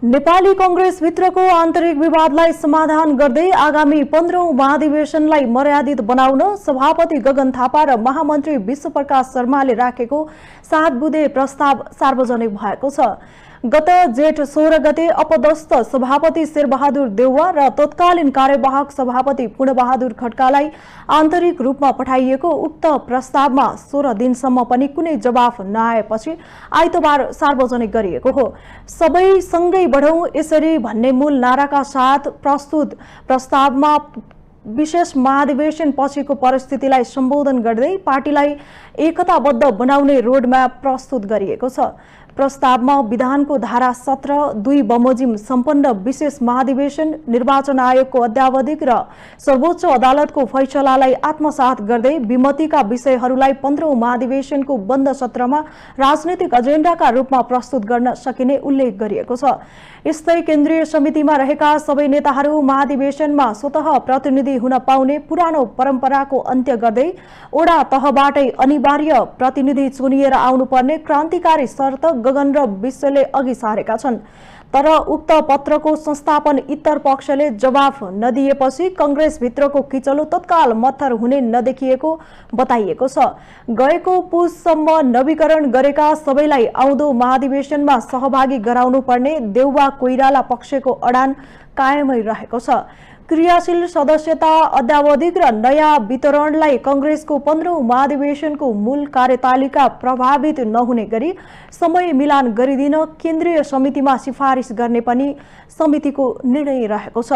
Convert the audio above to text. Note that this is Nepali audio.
नेपाली कांग्रेस भित्रको आन्तरिक विवादलाई समाधान गर्दै आगामी 15औं महाधिवेशनलाई मर्यादित बनाउन सभापति गगन थापा र महामन्त्री विश्वप्रकाश शर्माले राखेको 7 बुँदे प्रस्ताव सार्वजनिक भएको छ। गत जेठ 16 गते अपदस्थ सभापति शेरबहादुर देउवा र तत्कालीन कार्यवाहक सभापति पूर्णबहादुर खड्कालाई आन्तरिक रूपमा पठाइएको उक्त प्रस्तावमा 16 दिनसम्म पनि कुनै जवाफ नआएपछि आइतबार सार्वजनिक गरिएको हो। सबै सँगै बढौं यसरी भन्ने मूल नाराका साथ प्रस्तुत प्रस्तावमा विशेष महाधिवेशन पछिको परिस्थितिलाई सम्बोधन गर्दै पार्टीलाई एकताबद्ध बनाउने रोडम्याप प्रस्तुत गरिएको छ। प्रस्तावमा विधानको धारा 17(2) बमोजिम सम्पन्न विशेष महाधिवेशन, निर्वाचन आयोगको अध्यावधिक र सर्वोच्च अदालतको फैसलालाई आत्मसात गर्दै विमतिका विषयहरूलाई 15औं महाधिवेशनको बन्द सत्रमा राजनीतिक एजेन्डाका रूपमा प्रस्तुत गर्न सकिने उल्लेख गरिएको छ। यस्तै केन्द्रीय समितिमा रहेका सबै नेताहरू महाधिवेशनमा स्वतः प्रतिनिधि हुन पाउने पुरानो परम्पराको अन्त्य गर्दै ओडा तहबाटै अनिवार्य प्रतिनिधि चुनिएर आउनुपर्ने क्रान्तिकारी शर्त गगन र विश्वले अघि सारेका छन्। तर उक्त पत्रको संस्थापन इतर पक्षले जवाफ नदिएपछि कांग्रेस भित्रको किचलो तत्काल मत्थर हुने नदेखिएको बताइएको छ। गएको पुससम्म नवीकरण गरेका सबैलाई आउँदो महाधिवेशनमा सहभागी गराउनु पर्ने देउवा कोइराला पक्षको अडान कायमै रहेको छ। क्रियाशील सदस्यता, अध्यावधिक र नयाँ वितरणलाई कांग्रेसको 15औं महाधिवेशनको मूल कार्यतालिका प्रभावित नहुने गरी समय मिलान गरिदिन केन्द्रीय समितिमा सिफारिस गर्ने पनि समितिको निर्णय रहेको छ।